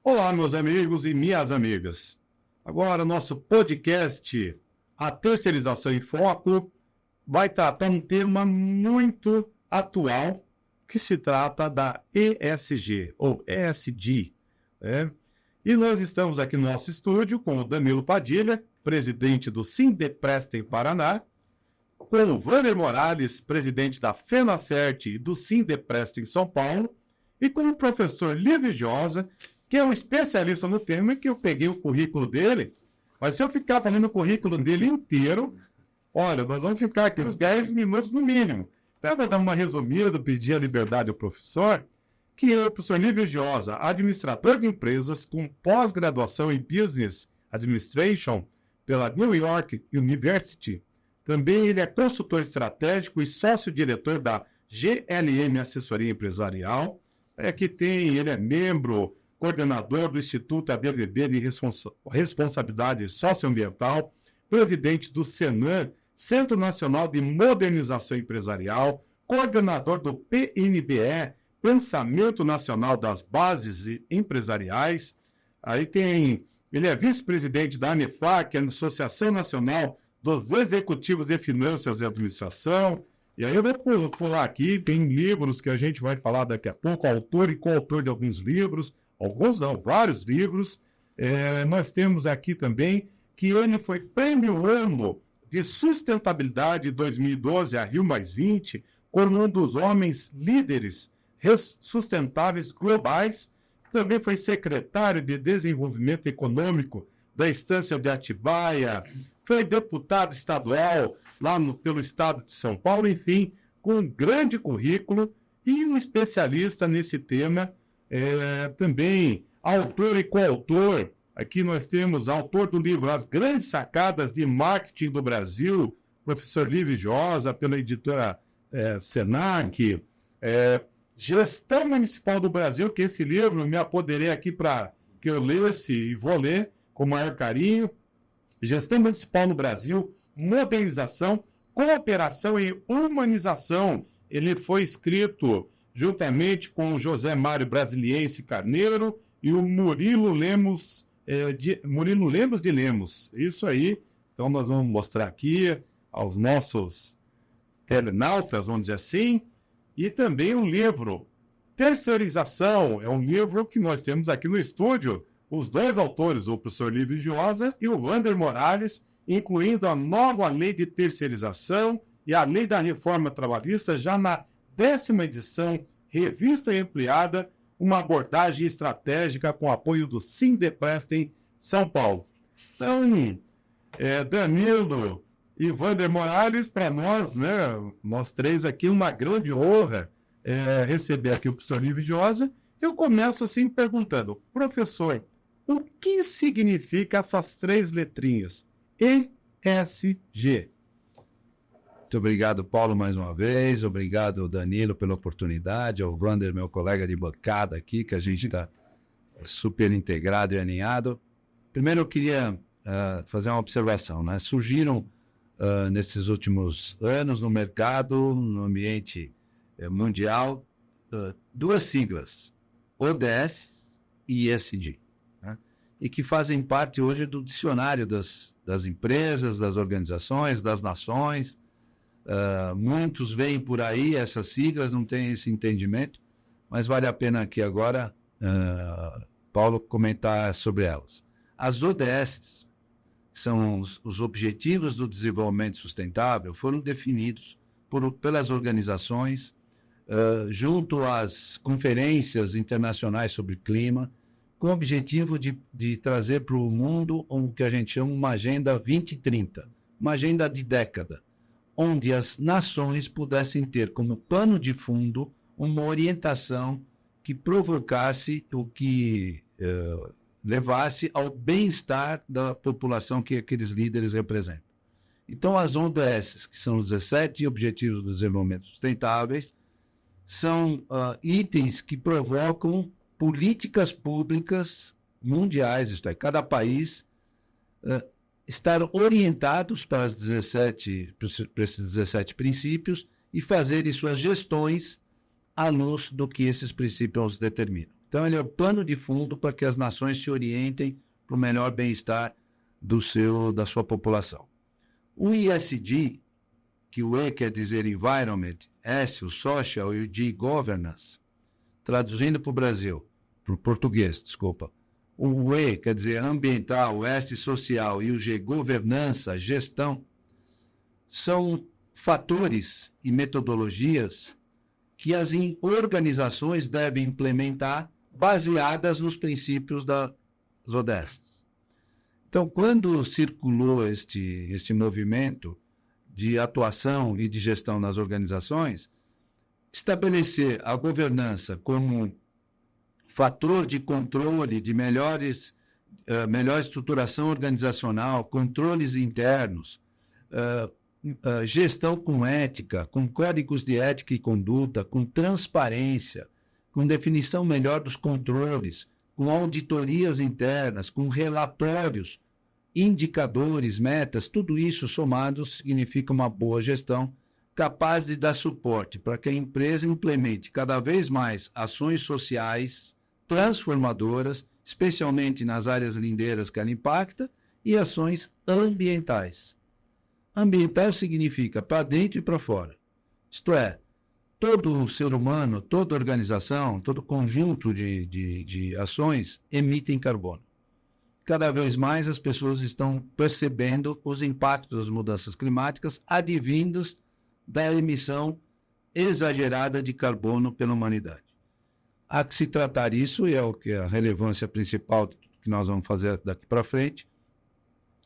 Olá, meus amigos e minhas amigas. Agora, nosso podcast, A Terceirização em Foco, vai tratar um tema muito atual, que se trata da ESG, ou ESG, né? E nós estamos aqui no nosso estúdio com o Danilo Padilha, presidente do Sindeprestem Paraná, com o Wander Morales, presidente da FENACERT e do Sindeprestem São Paulo, e com o professor Lívio Giosa, que é um especialista no tema, que eu peguei o currículo dele, mas se eu ficar falando o currículo dele inteiro, olha, nós vamos ficar aqui uns 10 minutos no mínimo. Então, eu vou dar uma resumida, pedir a liberdade ao professor, que é o professor Lívio Giosa, administrador de empresas com pós-graduação em Business Administration pela New York University. Também ele é consultor estratégico e sócio-diretor da GLM Assessoria Empresarial. Ele é membro, coordenador do Instituto ABVB de Responsabilidade Socioambiental, presidente do Senan, Centro Nacional de Modernização Empresarial, coordenador do PNBE, Pensamento Nacional das Bases Empresariais. Ele é vice-presidente da ANEFAC, Associação Nacional dos Executivos de Finanças e Administração. E aí eu vou pular aqui, tem livros que a gente vai falar daqui a pouco, autor e coautor de alguns livros, vários livros. Nós temos aqui também que ele foi Prêmio Ano de Sustentabilidade 2012, a Rio+20, como um dos homens líderes sustentáveis globais. Também foi secretário de Desenvolvimento Econômico da Estância de Atibaia, foi deputado estadual pelo estado de São Paulo, enfim, com um grande currículo e um especialista nesse tema, também autor e coautor. Aqui nós temos autor do livro As Grandes Sacadas de Marketing do Brasil, professor Lívio Giosa, pela editora Senac, Gestão Municipal do Brasil, que esse livro me apoderei aqui para que eu lesse e vou ler com o maior carinho. Gestão Municipal no Brasil, Modernização, Cooperação e Humanização. Ele foi escrito juntamente com o José Mário Brasiliense Carneiro e o Murilo Lemos de Lemos. Isso aí. Então, nós vamos mostrar aqui aos nossos telenautas, vamos dizer assim, e também o livro Terceirização. É um livro que nós temos aqui no estúdio, os dois autores, o professor Lívio Giosa e o Wander Morales, incluindo a nova lei de terceirização e a lei da reforma trabalhista, já na 10ª edição, revista e ampliada, uma abordagem estratégica com apoio do Sindeprestem São Paulo. Então, Danilo e Wander Morales, para nós, né, nós três aqui, uma grande honra receber aqui o professor Lívio Giosa. Eu começo assim perguntando, professor, o que significa essas três letrinhas? ESG. Muito obrigado, Paulo, mais uma vez. Obrigado, Danilo, pela oportunidade. Ao Wander, meu colega de bancada aqui, que a gente está super integrado e alinhado. Primeiro, eu queria fazer uma observação, né? Surgiram, nesses últimos anos, no mercado, no ambiente mundial, duas siglas, ODS e ESG, né? E que fazem parte hoje do dicionário das empresas, das organizações, das nações. Muitos veem por aí essas siglas, não têm esse entendimento, mas vale a pena aqui agora, Paulo, comentar sobre elas. As ODS, que são os Objetivos do Desenvolvimento Sustentável, foram definidos pelas organizações, junto às conferências internacionais sobre clima, com o objetivo de trazer para o mundo o que a gente chama uma Agenda 2030, uma agenda de década, onde as nações pudessem ter como pano de fundo uma orientação que provocasse o que levasse ao bem-estar da população que aqueles líderes representam. Então, as ODS, que são os 17 Objetivos do Desenvolvimento Sustentáveis, são itens que provocam políticas públicas mundiais, isto é, cada país estar orientados para esses 17 princípios e fazerem suas gestões à luz do que esses princípios determinam. Então, ele é o pano de fundo para que as nações se orientem para o melhor bem-estar da sua população. O ESG, que o E quer dizer Environment, S, o Social e o G, Governance, traduzindo para o Brasil, para o português, desculpa. O E quer dizer ambiental, o S, social e o G, governança, gestão, são fatores e metodologias que as organizações devem implementar baseadas nos princípios das ODS. Então, quando circulou este movimento de atuação e de gestão nas organizações, estabelecer a governança como fator de controle de melhor estruturação organizacional, controles internos, gestão com ética, com códigos de ética e conduta, com transparência, com definição melhor dos controles, com auditorias internas, com relatórios, indicadores, metas, tudo isso somado significa uma boa gestão capaz de dar suporte para que a empresa implemente cada vez mais ações sociais transformadoras, especialmente nas áreas lindeiras que ela impacta, e ações ambientais. Ambiental significa para dentro e para fora. Isto é, todo ser humano, toda organização, todo conjunto de ações emitem carbono. Cada vez mais as pessoas estão percebendo os impactos das mudanças climáticas advindos da emissão exagerada de carbono pela humanidade. Há que se tratar isso, e é o que é a relevância principal que nós vamos fazer daqui para frente,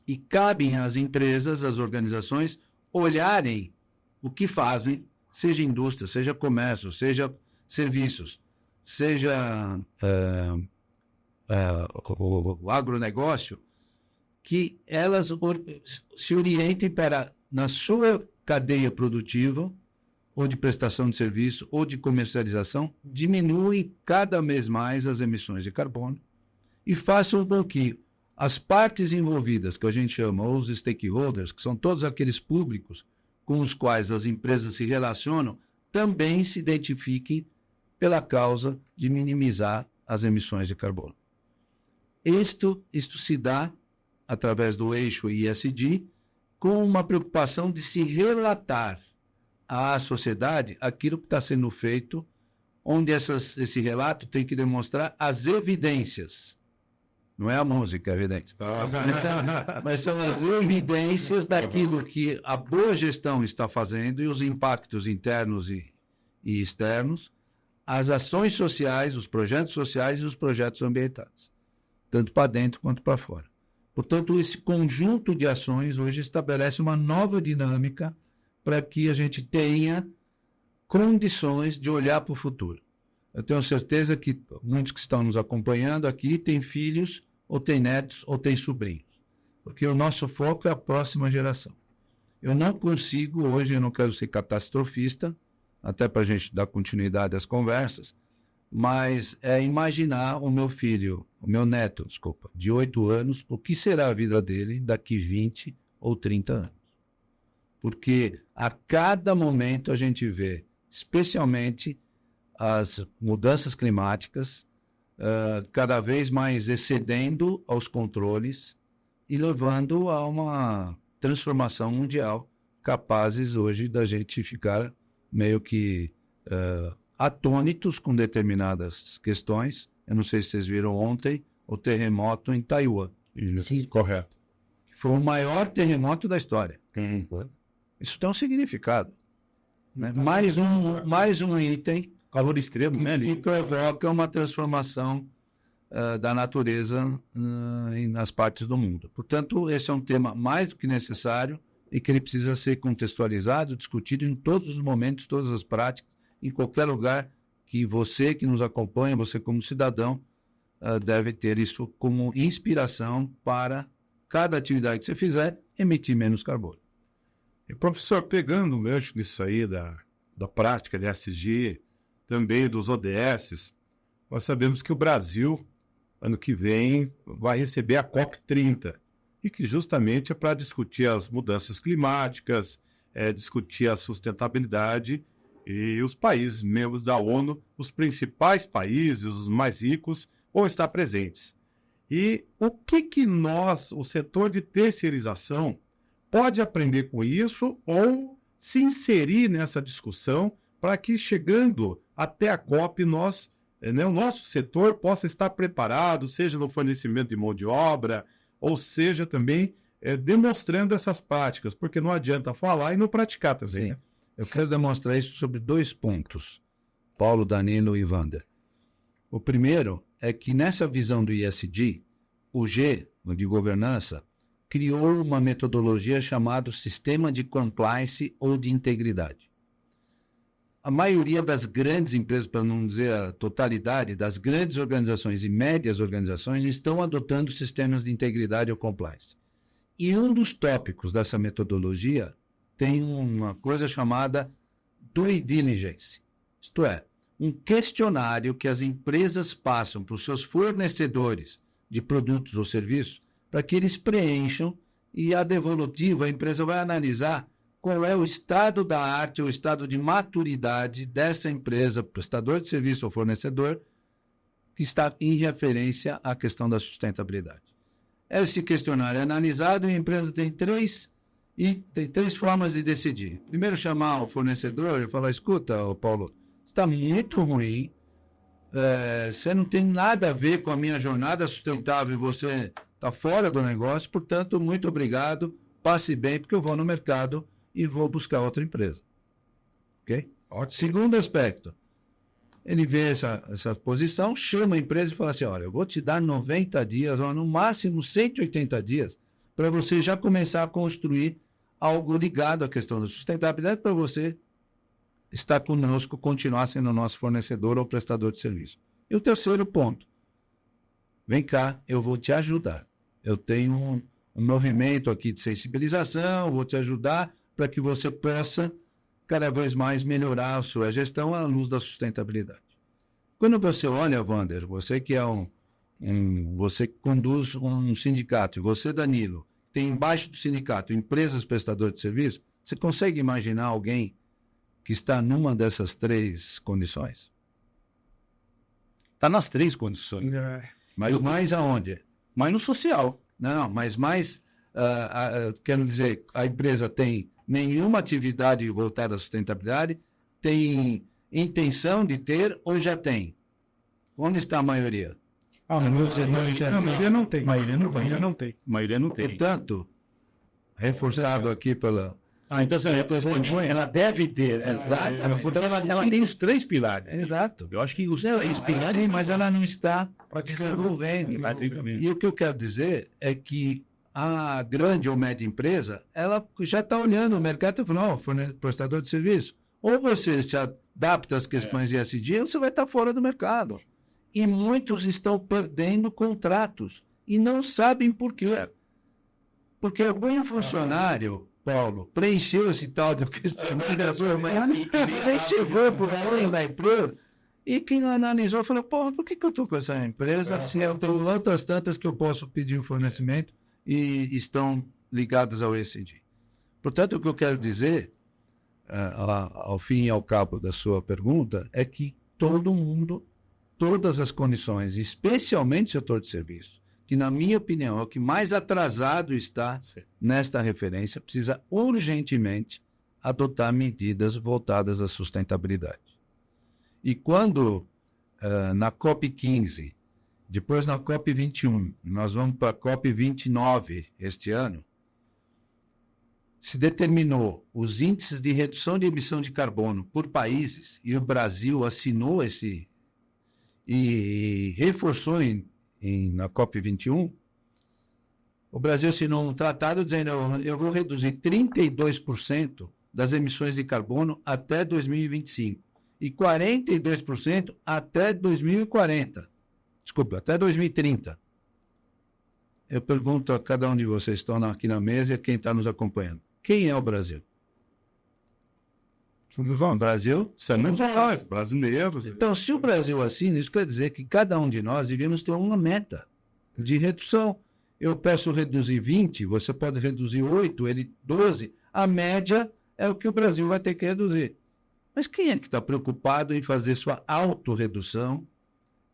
e cabem às empresas, às organizações, olharem o que fazem, seja indústria, seja comércio, seja serviços, seja o agronegócio, que elas se orientem para, na sua cadeia produtiva, ou de prestação de serviço, ou de comercialização, diminuem cada vez mais as emissões de carbono e façam com que as partes envolvidas, que a gente chama os stakeholders, que são todos aqueles públicos com os quais as empresas se relacionam, também se identifiquem pela causa de minimizar as emissões de carbono. Isto se dá através do eixo ESG, com uma preocupação de se relatar à sociedade aquilo que está sendo feito, onde esse relato tem que demonstrar as evidências. Não é a música, a evidência. Mas são as evidências daquilo que a boa gestão está fazendo e os impactos internos e externos, as ações sociais, os projetos sociais e os projetos ambientais, tanto para dentro quanto para fora. Portanto, esse conjunto de ações hoje estabelece uma nova dinâmica para que a gente tenha condições de olhar para o futuro. Eu tenho certeza que muitos que estão nos acompanhando aqui têm filhos, ou têm netos, ou têm sobrinhos. Porque o nosso foco é a próxima geração. Eu não consigo, hoje eu não quero ser catastrofista, até para a gente dar continuidade às conversas, mas é imaginar o meu neto, de 8 anos, o que será a vida dele daqui 20 ou 30 anos. Porque a cada momento a gente vê, especialmente as mudanças climáticas, cada vez mais excedendo aos controles e levando a uma transformação mundial, capazes hoje da gente ficar meio que atônitos com determinadas questões. Eu não sei se vocês viram ontem o terremoto em Taiwan. Sim, correto. Foi o maior terremoto da história. Isso tem um significado. Né? Mais um item, calor extremo, né? Que provoca uma transformação da natureza nas partes do mundo. Portanto, esse é um tema mais do que necessário e que ele precisa ser contextualizado, discutido em todos os momentos, todas as práticas, em qualquer lugar que você que nos acompanha, você como cidadão, deve ter isso como inspiração para cada atividade que você fizer, emitir menos carbono. E, professor, pegando o gancho nisso aí da prática de ESG, também dos ODS, nós sabemos que o Brasil, ano que vem, vai receber a COP30, e que justamente é para discutir as mudanças climáticas, discutir a sustentabilidade E os países membros da ONU, os principais países, os mais ricos, vão estar presentes. E o que nós, o setor de terceirização, pode aprender com isso ou se inserir nessa discussão para que, chegando até a COP, nós, o nosso setor possa estar preparado, seja no fornecimento de mão de obra, ou seja também demonstrando essas práticas, porque não adianta falar e não praticar também. Sim. Eu quero demonstrar isso sobre 2 pontos, Paulo, Danilo e Wander. O primeiro é que nessa visão do ESG, o G, de governança, criou uma metodologia chamada Sistema de Compliance ou de Integridade. A maioria das grandes empresas, para não dizer a totalidade, das grandes organizações e médias organizações estão adotando sistemas de integridade ou compliance. E um dos tópicos dessa metodologia tem uma coisa chamada due diligence, isto é, um questionário que as empresas passam para os seus fornecedores de produtos ou serviços para que eles preencham e a devolutiva, a empresa vai analisar qual é o estado da arte, o estado de maturidade dessa empresa, prestador de serviço ou fornecedor, que está em referência à questão da sustentabilidade. Esse questionário é analisado e a empresa tem três formas de decidir. Primeiro, chamar o fornecedor e falar, escuta, Paulo, está muito ruim, você não tem nada a ver com a minha jornada sustentável e você está fora do negócio, portanto, muito obrigado, passe bem, porque eu vou no mercado e vou buscar outra empresa. Ok? Ótimo. Segundo aspecto, ele vê essa posição, chama a empresa e fala assim, olha, eu vou te dar 90 dias, ou no máximo 180 dias, para você já começar a construir algo ligado à questão da sustentabilidade para você estar conosco, continuar sendo nosso fornecedor ou prestador de serviço. E o terceiro ponto, vem cá, eu vou te ajudar. Eu tenho um movimento aqui de sensibilização, vou te ajudar para que você possa cada vez mais melhorar a sua gestão à luz da sustentabilidade. Quando você olha, Wander, você que é você que conduz um sindicato, e você, Danilo, tem embaixo do sindicato empresas prestadoras de serviço, você consegue imaginar alguém que está numa dessas 3 condições? Está nas 3 condições. Mas mais aonde? Mas no social. Não, mas mais, quero dizer, a empresa tem nenhuma atividade voltada à sustentabilidade, tem intenção de ter ou já tem? Onde está a maioria? A maioria não tem. Maioria não tem. Portanto, reforçado aqui pela... Então ela deve ter, exato. Ela tem os 3 pilares. Exato. Eu acho que os 3 pilares, mas ela não está desenvolvendo. Praticamente. E o que eu quero dizer é que a grande ou média empresa, ela já está olhando o mercado e falando, prestador de serviço, ou você se adapta às questões ESG, ou você vai estar fora do mercado. E muitos estão perdendo contratos e não sabem por quê. Porque algum funcionário, Paulo, preencheu esse tal de questionário, mas chegou por aí na empresa e quem analisou falou, por que eu estou com essa empresa se eu tenho outras tantas que eu posso pedir um fornecimento e estão ligadas ao ESG. Portanto, o que eu quero dizer, ao fim e ao cabo da sua pergunta, é que todo mundo, todas as condições, especialmente o setor de serviço, que, na minha opinião, é o que mais atrasado está nesta referência, precisa urgentemente adotar medidas voltadas à sustentabilidade. E quando, na COP15, depois na COP21, nós vamos para a COP29 este ano, se determinou os índices de redução de emissão de carbono por países, e o Brasil assinou e reforçou na COP21, o Brasil assinou um tratado dizendo eu vou reduzir 32% das emissões de carbono até 2025 e 42% até 2040. Desculpa, até 2030. Eu pergunto a cada um de vocês que estão aqui na mesa e a quem está nos acompanhando. Quem é o Brasil? O Brasil? Somos nós, brasileiros. Então, se o Brasil assina, isso quer dizer que cada um de nós devíamos ter uma meta de redução. Eu peço reduzir 20, você pode reduzir 8, ele 12. A média é o que o Brasil vai ter que reduzir. Mas quem é que está preocupado em fazer sua autorredução?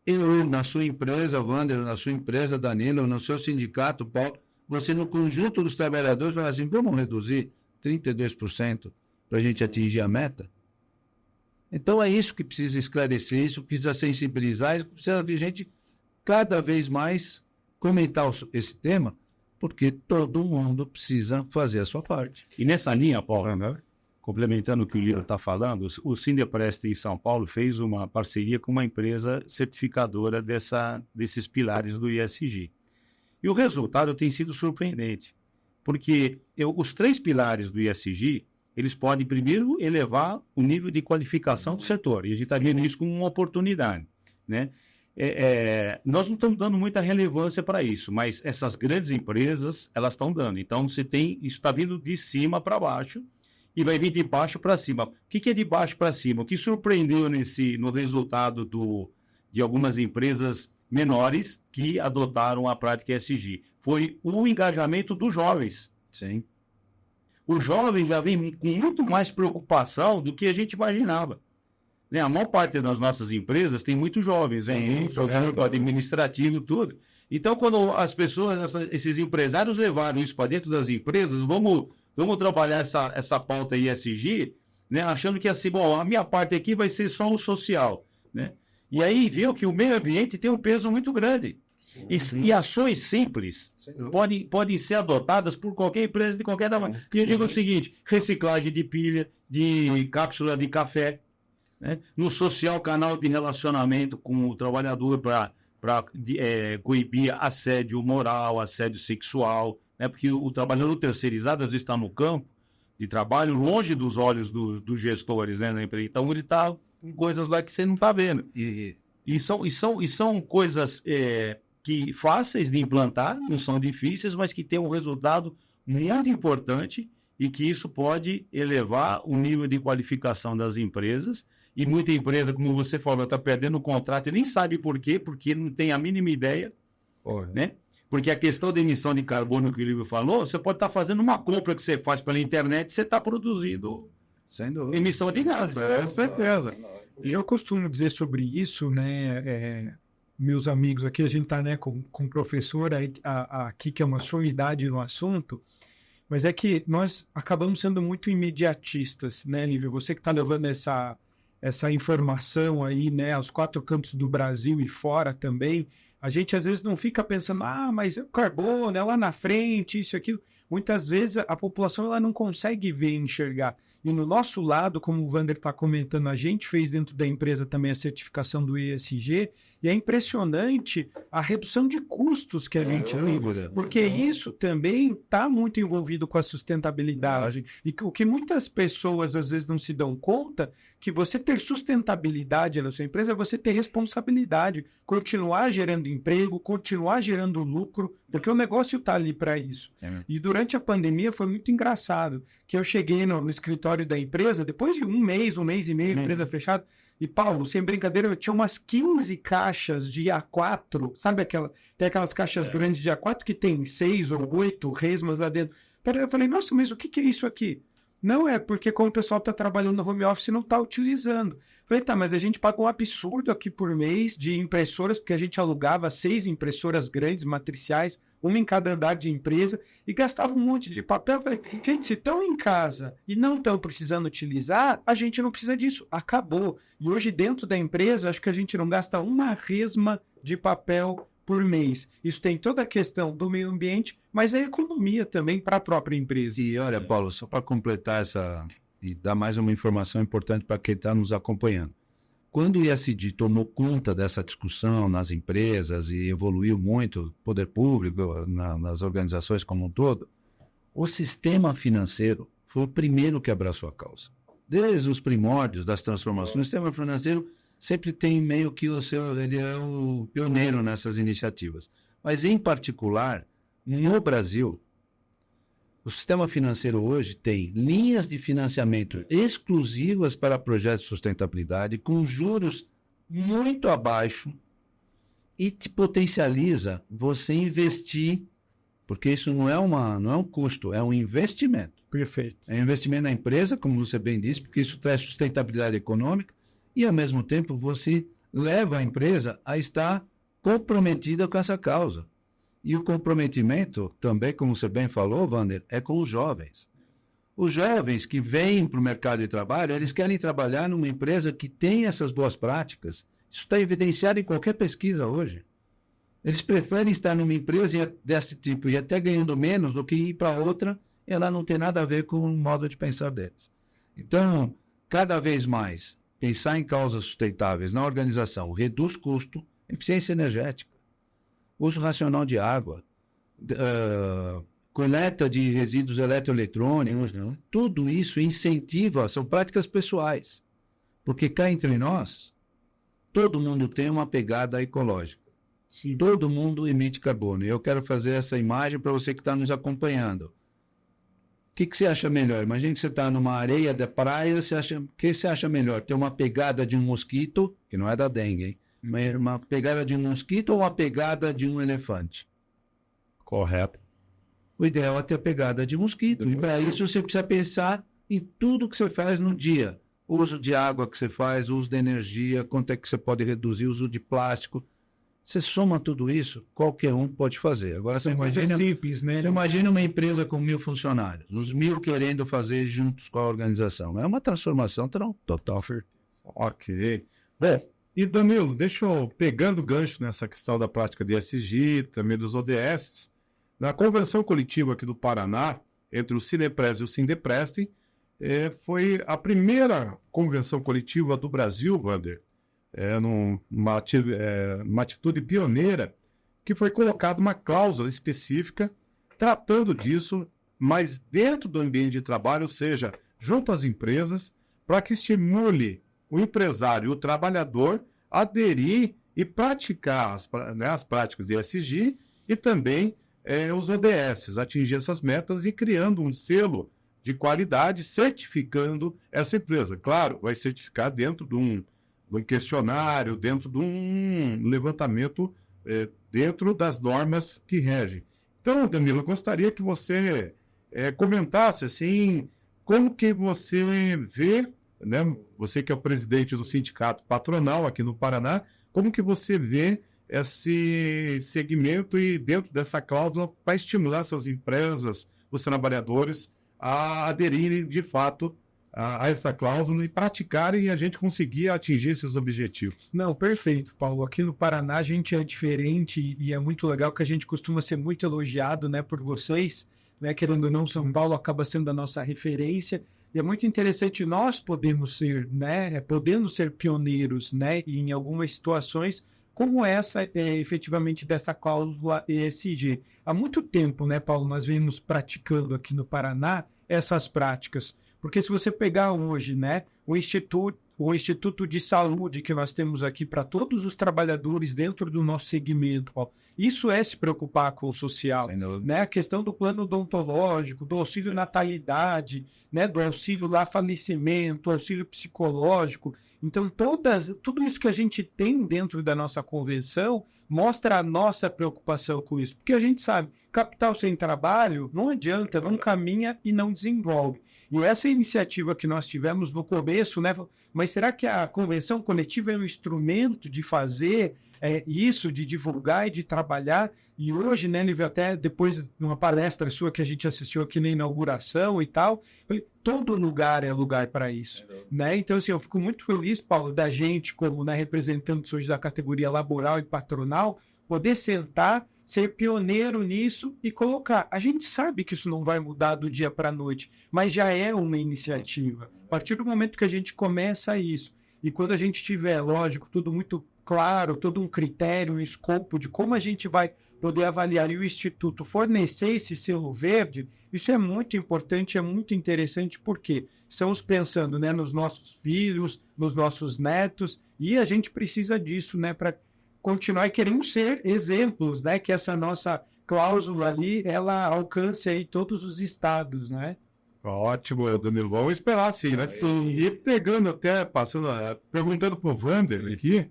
Eu, na sua empresa, Wander, na sua empresa, Danilo, no seu sindicato, Paulo, você no conjunto dos trabalhadores fala assim, vamos reduzir 32% para a gente atingir a meta? Então é isso que precisa esclarecer, isso precisa sensibilizar, isso precisa de gente cada vez mais comentar esse tema, porque todo mundo precisa fazer a sua parte. E nessa linha, Paulo, complementando o que o Lira está falando, o Sindeprest em São Paulo fez uma parceria com uma empresa certificadora desses pilares do ESG. E o resultado tem sido surpreendente, porque os 3 pilares do ESG, eles podem, primeiro, elevar o nível de qualificação do setor, e a gente está vendo isso como uma oportunidade, né? Nós não estamos dando muita relevância para isso, mas essas grandes empresas, elas estão dando. Então, isso está vindo de cima para baixo e vai vir de baixo para cima. O que é de baixo para cima? O que surpreendeu no resultado de algumas empresas menores que adotaram a prática ESG foi o engajamento dos jovens. Sim. O jovem já vem com muito mais preocupação do que a gente imaginava. Né? A maior parte das nossas empresas tem muitos jovens, jogando administrativo, tudo. Então, quando as pessoas, esses empresários levaram isso para dentro das empresas, vamos trabalhar essa pauta ESG, né? Achando que assim, bom, a minha parte aqui vai ser só o social. Né? E aí viu que o meio ambiente tem um peso muito grande. E ações simples podem ser adotadas por qualquer empresa de qualquer tamanho. E eu digo o seguinte, reciclagem de pilha, de cápsula de café, né? No social, canal de relacionamento com o trabalhador para coibir assédio moral, assédio sexual, né? Porque o trabalhador terceirizado às vezes está no campo de trabalho, longe dos olhos dos gestores, né, na empresa. Então ele está com coisas lá que você não está vendo. E são coisas que fáceis de implantar, não são difíceis, mas que têm um resultado muito importante e que isso pode elevar o nível de qualificação das empresas. E muita empresa, como você falou, está perdendo o contrato e nem sabe por quê, porque não tem a mínima ideia, né? Porque a questão da emissão de carbono que o Livro falou, você pode estar fazendo uma compra que você faz pela internet e você está produzindo emissão de gases. Com certeza. E eu costumo dizer sobre isso, né, meus amigos, aqui a gente está, né, com um professor aqui que é uma sumidade no assunto, mas é que nós acabamos sendo muito imediatistas, né, Lívia? Você que está levando essa informação aí, né, aos 4 cantos do Brasil e fora também, a gente às vezes não fica pensando, mas o carbono é lá na frente, isso e aquilo. Muitas vezes a população ela não consegue ver e enxergar. E no nosso lado, como o Wander está comentando, a gente fez dentro da empresa também a certificação do ESG, e é impressionante a redução de custos que a gente tem, porque isso também está muito envolvido com a sustentabilidade. E o que muitas pessoas às vezes não se dão conta, que você ter sustentabilidade na sua empresa é você ter responsabilidade, continuar gerando emprego, continuar gerando lucro, porque o negócio está ali para isso. E durante a pandemia foi muito engraçado, que eu cheguei no escritório da empresa, depois de um mês e meio, empresa fechada, e Paulo, sem brincadeira, eu tinha umas 15 caixas de A4, sabe tem aquelas caixas grandes de A4 que tem 6 ou 8 resmas lá dentro. Eu falei, nossa, mas o que é isso aqui? Não, é porque como o pessoal está trabalhando no home office não está utilizando. Eu falei, tá, mas a gente paga um absurdo aqui por mês de impressoras, porque a gente alugava 6 impressoras grandes, matriciais, uma em cada andar de empresa, e gastava um monte de papel. Eu falei, gente, se estão em casa e não estão precisando utilizar, a gente não precisa disso. Acabou. E hoje, dentro da empresa, acho que a gente não gasta uma resma de papel por mês. Isso tem toda a questão do meio ambiente, mas a economia também para a própria empresa. E olha, Paulo, só para completar e dar mais uma informação importante para quem está nos acompanhando. Quando o ESG tomou conta dessa discussão nas empresas e evoluiu muito o poder público, nas organizações como um todo, o sistema financeiro foi o primeiro que abraçou a causa. Desde os primórdios das transformações, o sistema financeiro sempre tem meio que ele é o pioneiro nessas iniciativas. Mas, em particular, no Brasil, o sistema financeiro hoje tem linhas de financiamento exclusivas para projetos de sustentabilidade com juros muito abaixo e te potencializa você investir, porque isso não é um custo, é um investimento. Perfeito. É investimento na empresa, como você bem disse, porque isso traz sustentabilidade econômica e, ao mesmo tempo, você leva a empresa a estar comprometida com essa causa. E o comprometimento, também, como você bem falou, Wander, é com os jovens. Os jovens que vêm para o mercado de trabalho, eles querem trabalhar numa empresa que tem essas boas práticas. Isso está evidenciado em qualquer pesquisa hoje. Eles preferem estar numa empresa desse tipo e até ganhando menos do que ir para outra, e ela não tem nada a ver com o modo de pensar deles. Então, cada vez mais, pensar em causas sustentáveis na organização reduz custo, eficiência energética, uso racional de água, coleta de resíduos eletroeletrônicos, tudo isso incentiva, são práticas pessoais. Porque cá entre nós, todo mundo tem uma pegada ecológica. Sim. Todo mundo emite carbono. E eu quero fazer essa imagem para você que está nos acompanhando. O que você acha melhor? Imagina que você está numa areia da praia, o que você acha melhor? Ter uma pegada de um mosquito, que não é da dengue, hein? Uma pegada de um mosquito ou uma pegada de um elefante? Correto. O ideal é ter a pegada de mosquito. E para isso você precisa pensar em tudo que você faz no dia. O uso de água que você faz, o uso de energia, quanto é que você pode reduzir o uso de plástico. Você soma tudo isso, qualquer um pode fazer. Agora você imagina, simples, né? você imagina uma empresa com 1.000 funcionários, os 1.000 querendo fazer juntos com a organização. É uma transformação total. Ok. Bom, e Danilo, deixa eu, pegando o gancho nessa questão da prática de ESG, também dos ODS, na convenção coletiva aqui do Paraná, entre o Cineprest e o Sindeprest, foi a primeira convenção coletiva do Brasil, Wander, numa atitude pioneira, que foi colocada uma cláusula específica tratando disso, mas dentro do ambiente de trabalho, ou seja, junto às empresas, para que estimule o empresário e o trabalhador a aderir e praticar as práticas de ESG e também os ODS, atingir essas metas e criando um selo de qualidade, certificando essa empresa. Claro, vai certificar dentro de um questionário, dentro de um levantamento, dentro das normas que regem. Então, Danilo, eu gostaria que você comentasse, assim, como que você vê, né, você que é o presidente do sindicato patronal aqui no Paraná, como que você vê esse segmento e dentro dessa cláusula para estimular essas empresas, os trabalhadores, a aderirem de fato a essa cláusula e praticarem e a gente conseguir atingir esses objetivos. Não, perfeito, Paulo. Aqui no Paraná a gente é diferente e é muito legal que a gente costuma ser muito elogiado, né, por vocês, né, querendo ou não, São Paulo acaba sendo a nossa referência e é muito interessante nós podemos ser, né, podendo ser pioneiros, né, em algumas situações como essa, efetivamente, dessa cláusula ESG. Há muito tempo, né, Paulo, nós vemos praticando aqui no Paraná essas práticas. Porque se você pegar hoje, né, o Instituto de Saúde que nós temos aqui para todos os trabalhadores dentro do nosso segmento, Paulo, isso é se preocupar com o social, né? A questão do plano odontológico, do auxílio natalidade, né, do auxílio lá falecimento, auxílio psicológico. Então, tudo isso que a gente tem dentro da nossa convenção mostra a nossa preocupação com isso. Porque a gente sabe, capital sem trabalho não adianta, não caminha e não desenvolve. E essa iniciativa que nós tivemos no começo, né? Mas será que a convenção coletiva é um instrumento de fazer isso, de divulgar e de trabalhar? E hoje, né, Lívia, até depois de uma palestra sua que a gente assistiu aqui na inauguração e tal, todo lugar é lugar para isso, né? Então, assim, eu fico muito feliz, Paulo, da gente, como, né, representantes hoje da categoria laboral e patronal, poder sentar, ser pioneiro nisso e colocar. A gente sabe que isso não vai mudar do dia para a noite, mas já é uma iniciativa. A partir do momento que a gente começa isso, e quando a gente tiver, lógico, tudo muito claro, todo um critério, um escopo de como a gente vai poder avaliar e o Instituto fornecer esse selo verde, isso é muito importante, é muito interessante, porque estamos pensando, né, nos nossos filhos, nos nossos netos, e a gente precisa disso, né, para continuar e queremos ser exemplos, né, que essa nossa cláusula ali, ela alcance aí todos os estados, né? Ótimo, Danilo. Vamos esperar sim, né? Sim. E pegando até, perguntando para o Wander aqui,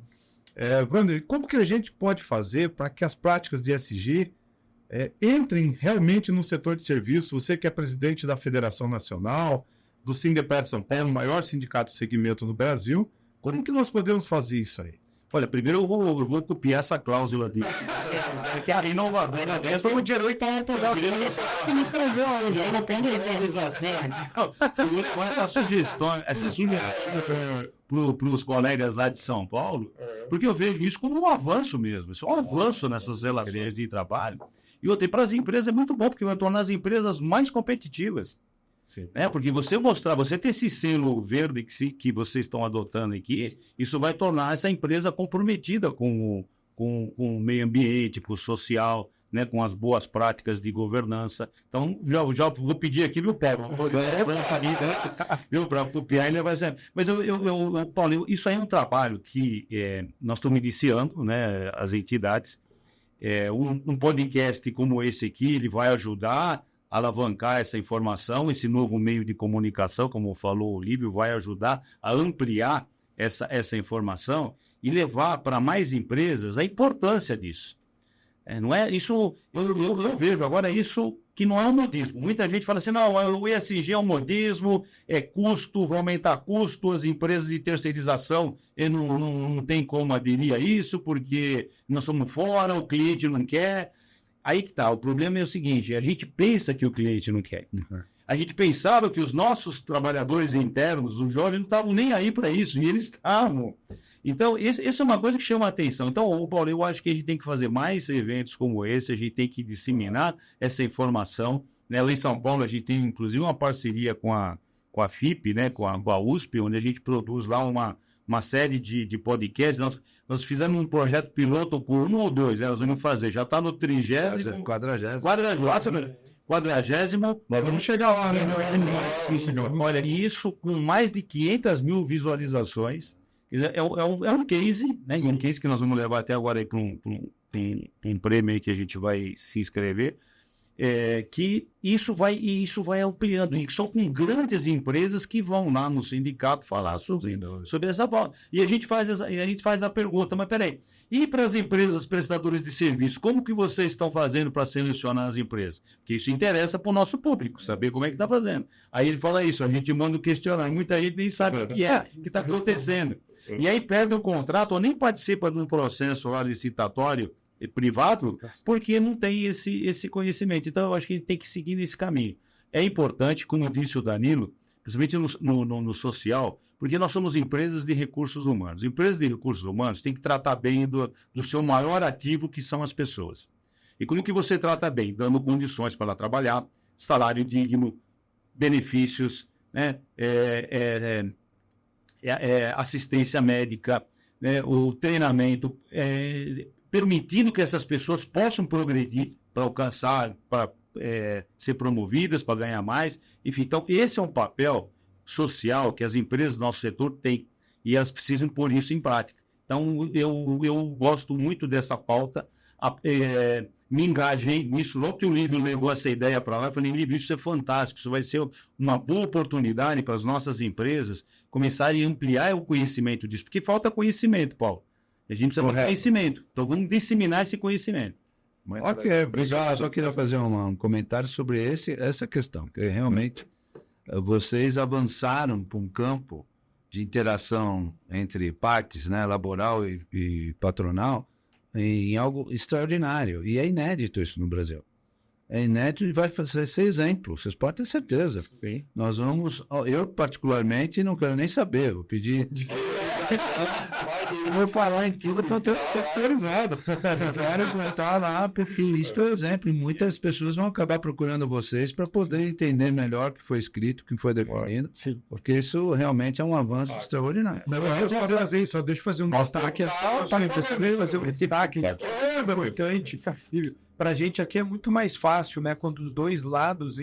Wander, como que a gente pode fazer para que as práticas de ESG entrem realmente no setor de serviço. Você que é presidente da Federação Nacional, do Sindepar São Paulo, o maior sindicato de segmento no Brasil, como que nós podemos fazer isso aí? Olha, primeiro eu vou copiar essa cláusula de que é inovadora dentro do direito a com essa sugestão para os colegas lá de São Paulo, porque eu vejo isso como um avanço mesmo, isso é um avanço nessas relações de trabalho. E outra, para as empresas é muito bom, porque vai tornar as empresas mais competitivas. Sim. Porque você ter esse selo verde que vocês estão adotando aqui, isso vai tornar essa empresa comprometida com o meio ambiente, com o social, né, com as boas práticas de governança. Então, já vou pedir aqui, viu, Paulo? Para copiar, ele vai ser. Mas, Paulo, isso aí é um trabalho que nós estamos iniciando, né, as entidades. Um podcast como esse aqui, ele vai ajudar a alavancar essa informação, esse novo meio de comunicação, como falou o Lívio, vai ajudar a ampliar essa informação e levar para mais empresas a importância disso. Não é isso, eu vejo agora isso que não é um modismo. Muita gente fala assim, não, o ESG é um modismo, é custo, vai aumentar custo, as empresas de terceirização não tem como aderir a isso, porque nós somos fora, o cliente não quer. Aí que tá, o problema é o seguinte, a gente pensa que o cliente não quer. A gente pensava que os nossos trabalhadores internos, os jovens, não estavam nem aí para isso, e eles estavam. Então, isso é uma coisa que chama a atenção. Então, Paulo, eu acho que a gente tem que fazer mais eventos como esse, a gente tem que disseminar essa informação. Né? Lá em São Paulo, a gente tem, inclusive, uma parceria com a FIP, né? com a USP, onde a gente produz lá uma série de podcasts. Nós fizemos um projeto piloto por 1 ou 2, nós vamos fazer. Já está no 30º... 40º, nós vamos chegar lá, né? Olha, isso com mais de 500 mil visualizações. É um case, né? Um case que nós vamos levar até agora para um prêmio aí que a gente vai se inscrever. Que isso vai ampliando, e são com grandes empresas que vão lá no sindicato falar sobre essa pauta. E a gente faz a pergunta, mas peraí, e para as empresas prestadoras de serviço, como que vocês estão fazendo para selecionar as empresas? Porque isso interessa para o nosso público, saber como é que está fazendo. Aí ele fala isso, a gente manda um questionário, muita gente nem sabe o que está acontecendo. E aí perde o contrato, ou nem participa de um processo lá licitatório privado, porque não tem esse conhecimento. Então, eu acho que a gente tem que seguir nesse caminho. É importante, como disse o Danilo, principalmente no social, porque nós somos empresas de recursos humanos. Empresas de recursos humanos têm que tratar bem do seu maior ativo, que são as pessoas. E como que você trata bem? Dando condições para ela trabalhar, salário digno, benefícios, né? Assistência médica, né? O treinamento, permitindo que essas pessoas possam progredir para alcançar, para ser promovidas, para ganhar mais. Enfim, então, esse é um papel social que as empresas do nosso setor têm, e elas precisam pôr isso em prática. Então, eu gosto muito dessa pauta, me engajei nisso, logo que o Lívio levou essa ideia para lá, eu falei, Lívio, isso é fantástico, isso vai ser uma boa oportunidade para as nossas empresas começarem a ampliar o conhecimento disso, porque falta conhecimento, Paulo. A gente precisa de conhecimento. Então, vamos disseminar esse conhecimento. Ok, obrigado. Só queria fazer um comentário sobre essa questão, que realmente vocês avançaram para um campo de interação entre partes, né, laboral e patronal, em algo extraordinário. E é inédito isso no Brasil. É inédito e vai ser exemplo. Vocês podem ter certeza. Sim. Nós vamos... Eu, particularmente, não quero nem saber. Eu pedi... Eu vou falar em tudo que eu tenho sectorizado. Eu quero comentar lá, porque isso é exemplo. E muitas pessoas vão acabar procurando vocês para poder entender melhor o que foi escrito, o que foi definido. Sim. Porque isso realmente é um avanço extraordinário. Só deixa eu fazer um destaque. Fazer um destaque importante. Para a gente aqui é muito mais fácil, né? Quando os dois lados,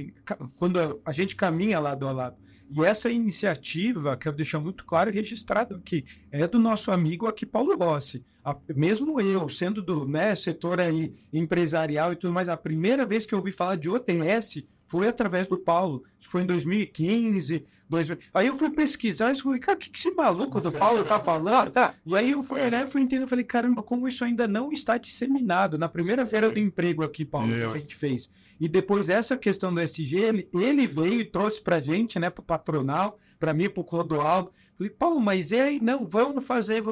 quando a gente caminha lado a lado. E essa iniciativa, quero deixar muito claro e registrado aqui, é do nosso amigo aqui, Paulo Rossi. Mesmo eu, sendo do setor aí empresarial e tudo mais, a primeira vez que eu ouvi falar de OTS foi através do Paulo. Foi em 2015, Aí eu fui pesquisar e falei, cara, o que esse maluco do Paulo tá falando? E aí eu fui olhar e fui entender, falei, caramba, como isso ainda não está disseminado. Na primeira feira do emprego aqui, Paulo, que a gente fez. E depois dessa questão do SG, ele veio e trouxe pra gente, né, pro patronal, pra mim, pro Clodoaldo. Falei, Paulo, mas e aí? Não, vamos fazer.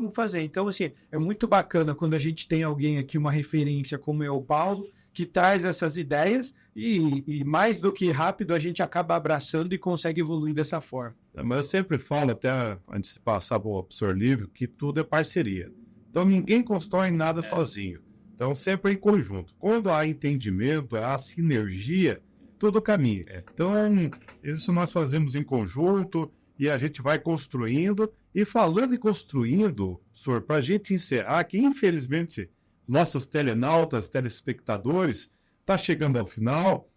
Então, assim, é muito bacana quando a gente tem alguém aqui, uma referência como é o Paulo, que traz essas ideias e mais do que rápido a gente acaba abraçando e consegue evoluir dessa forma. Mas eu sempre falo, até antes de passar para o professor Lívio, que tudo é parceria. Então ninguém constrói nada sozinho. Então sempre em conjunto. Quando há entendimento, há sinergia, tudo caminha. Então isso nós fazemos em conjunto e a gente vai construindo. E falando em construindo, senhor, para a gente encerrar, que infelizmente nossos telenautas, telespectadores, está chegando ao final,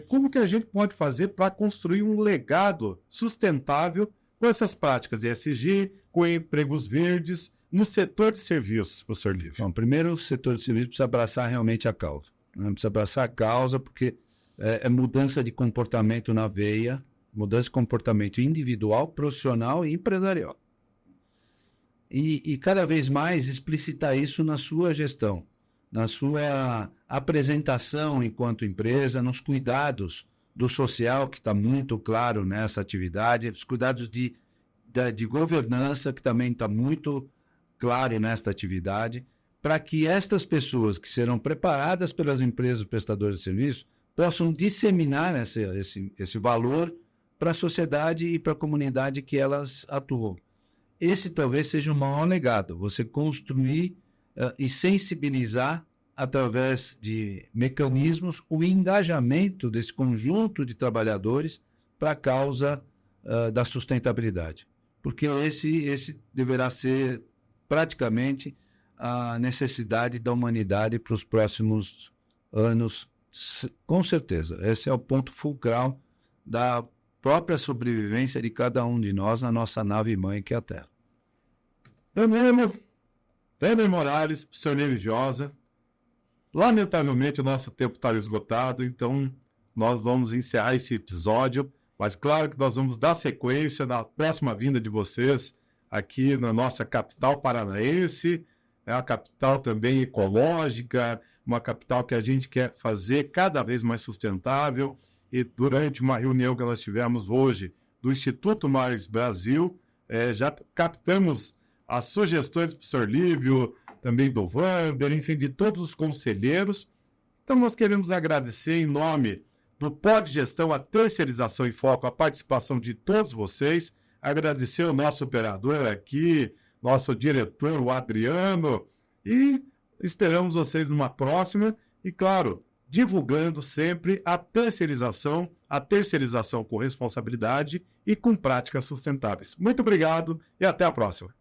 como que a gente pode fazer para construir um legado sustentável com essas práticas de ESG, com empregos verdes, no setor de serviços, professor Lívio? Bom, primeiro, o setor de serviços precisa abraçar realmente a causa. Né? Precisa abraçar a causa porque é mudança de comportamento na veia, mudança de comportamento individual, profissional e empresarial. E cada vez mais explicitar isso na sua gestão, na sua apresentação enquanto empresa, nos cuidados do social, que está muito claro nessa atividade, os cuidados de governança, que também está muito claro nesta atividade, para que estas pessoas que serão preparadas pelas empresas prestadoras de serviço possam disseminar esse valor para a sociedade e para a comunidade que elas atuam. Esse talvez seja o maior legado, você construir e sensibilizar através de mecanismos o engajamento desse conjunto de trabalhadores para a causa da sustentabilidade. Porque esse deverá ser praticamente a necessidade da humanidade para os próximos anos, com certeza. Esse é o ponto fulcral da própria sobrevivência de cada um de nós na nossa nave-mãe, que é a Terra. Temer Morales, professor Lívio Josa, lamentavelmente o nosso tempo está esgotado, então nós vamos encerrar esse episódio, mas claro que nós vamos dar sequência na próxima vinda de vocês aqui na nossa capital paranaense, é a capital também ecológica, uma capital que a gente quer fazer cada vez mais sustentável. E durante uma reunião que nós tivemos hoje do Instituto Mares Brasil, já captamos as sugestões do professor Lívio, também do Wander, enfim, de todos os conselheiros. Então nós queremos agradecer em nome do Podgestão, a terceirização em foco, a participação de todos vocês, agradecer o nosso operador aqui, nosso diretor, o Adriano, e esperamos vocês numa próxima, e claro, divulgando sempre a terceirização com responsabilidade e com práticas sustentáveis. Muito obrigado e até a próxima.